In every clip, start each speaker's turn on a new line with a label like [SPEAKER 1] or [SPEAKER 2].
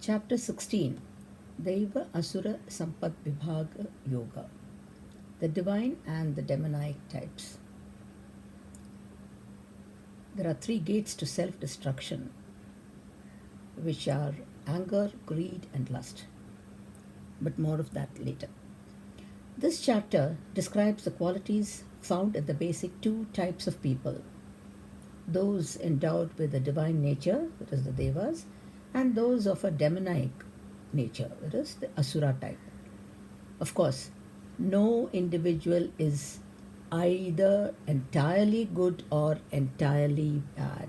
[SPEAKER 1] Chapter 16, Daiva Asura Sampad Vibhaga Yoga, the divine and the demoniac types. There are three gates to self destruction, which are anger, greed, and lust. But more of that later. This chapter describes the qualities found in the basic two types of people, those endowed with a divine nature, that is the Devas, and those of a demoniac nature, that is the Asura type. Of course, no individual is either entirely good or entirely bad.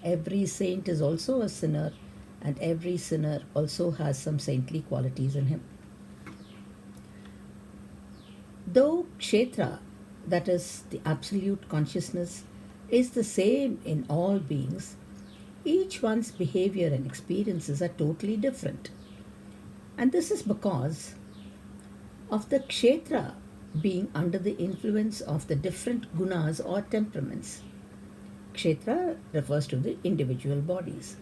[SPEAKER 1] Every saint is also a sinner, and every sinner also has some saintly qualities in him. Though Kshetra, that is the absolute consciousness, is the same in all beings, each one's behavior and experiences are totally different. And this is because of the Kshetra being under the influence of the different gunas or temperaments. Kshetra refers to the individual bodies.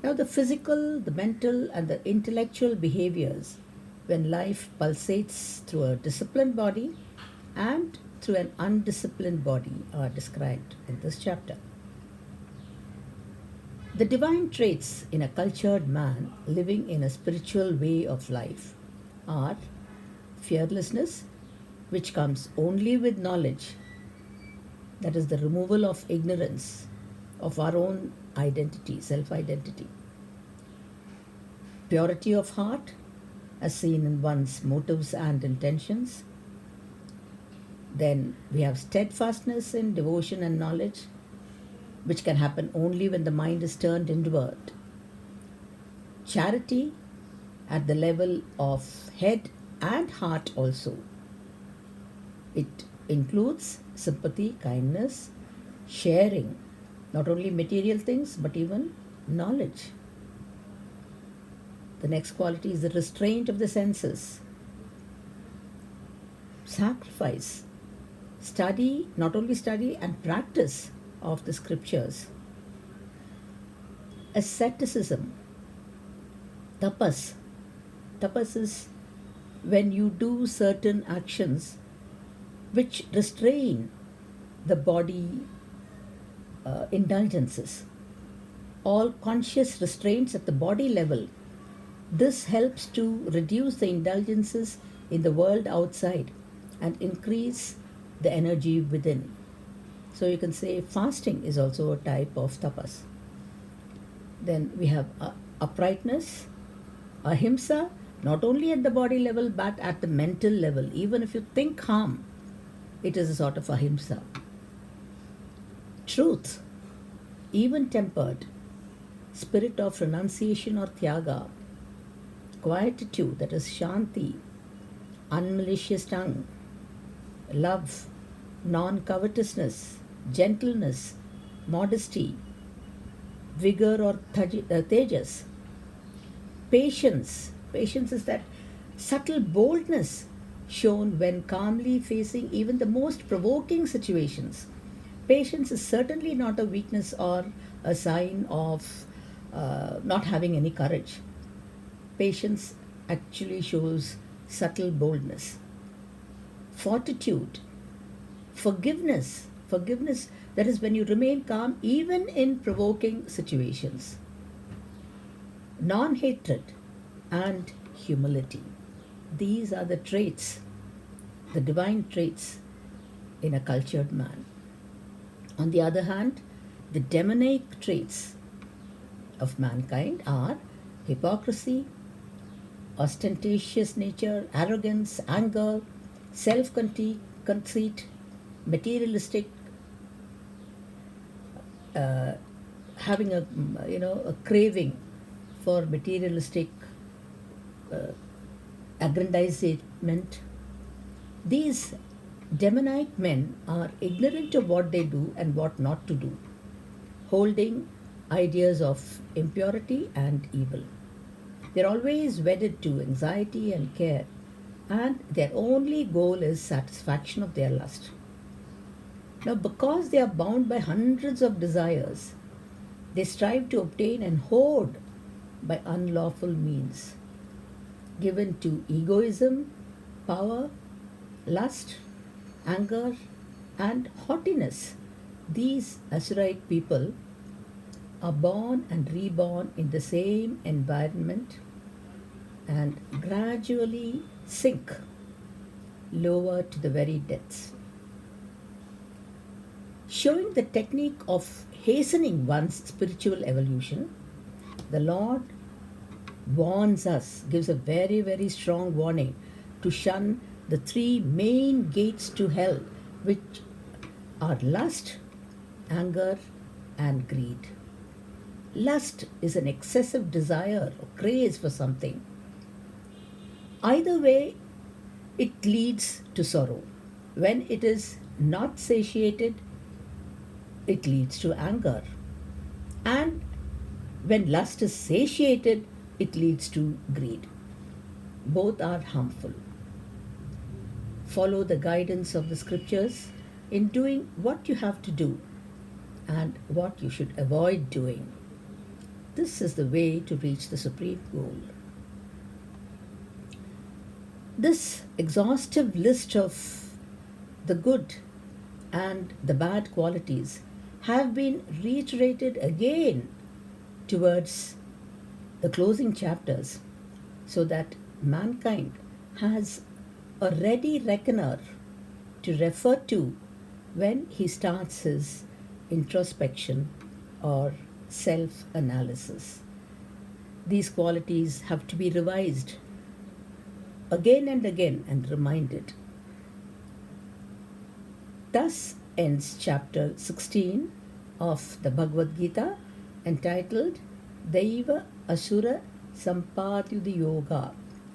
[SPEAKER 1] Now, the physical, the mental, and the intellectual behaviors when life pulsates through a disciplined body and through an undisciplined body are described in this chapter. The divine traits in a cultured man living in a spiritual way of life are fearlessness, which comes only with knowledge, that is, the removal of ignorance of our own identity, self identity. Purity of heart, as seen in one's motives and intentions. Then we have steadfastness in devotion and knowledge, which can happen only when the mind is turned inward. Charity at the level of head and heart also. It includes sympathy, kindness, sharing, not only material things but even knowledge. The next quality is the restraint of the senses. Sacrifice, study, not only study and practice of the scriptures. Asceticism, tapas. Tapas is when you do certain actions which restrain the body indulgences. All conscious restraints at the body level. This helps to reduce the indulgences in the world outside and increase the energy within. So you can say fasting is also a type of tapas. Then we have uprightness, ahimsa, not only at the body level but at the mental level. Even if you think harm, it is a sort of ahimsa. Truth, even tempered, spirit of renunciation or tyaga, quietude, that is shanti, unmalicious tongue, love, non-covetousness, gentleness, modesty, vigor or tejas, patience. Patience is that subtle boldness shown when calmly facing even the most provoking situations. Patience is certainly not a weakness or a sign of not having any courage. Patience actually shows subtle boldness. Fortitude, forgiveness, that is when you remain calm even in provoking situations. Non-hatred and humility. These are the traits, the divine traits in a cultured man. On the other hand, the demoniac traits of mankind are hypocrisy, ostentatious nature, arrogance, anger, self-conceit, materialistic, having a craving for materialistic aggrandizement. These demoniac men are ignorant of what they do and what not to do, holding ideas of impurity and evil. They're always wedded to anxiety and care, and their only goal is satisfaction of their lust. Now, because they are bound by hundreds of desires, They strive to obtain and hoard by unlawful means, given to egoism, power, lust, anger, and haughtiness. These Asurite people are born and reborn in the same environment and gradually sink lower to the very depths. Showing the technique of hastening one's spiritual evolution, the Lord warns us, gives a very, very strong warning to shun the three main gates to hell, which are lust, anger, and greed. Lust is an excessive desire or craze for something. Either way, it leads to sorrow. When it is not satiated, it leads to anger. And when lust is satiated, it leads to greed. Both are harmful. Follow the guidance of the scriptures in doing what you have to do and what you should avoid doing. This is the way to reach the supreme goal. This exhaustive list of the good and the bad qualities have been reiterated again towards the closing chapters so that mankind has a ready reckoner to refer to when he starts his introspection or self analysis. These qualities have to be revised again and again and reminded. Thus ends chapter 16 of the Bhagavad Gita, entitled Daiva Asura Sampadyuda Yoga,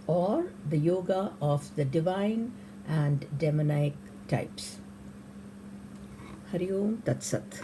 [SPEAKER 1] or the yoga of the divine and demoniac types. Hari Om Tat Sat.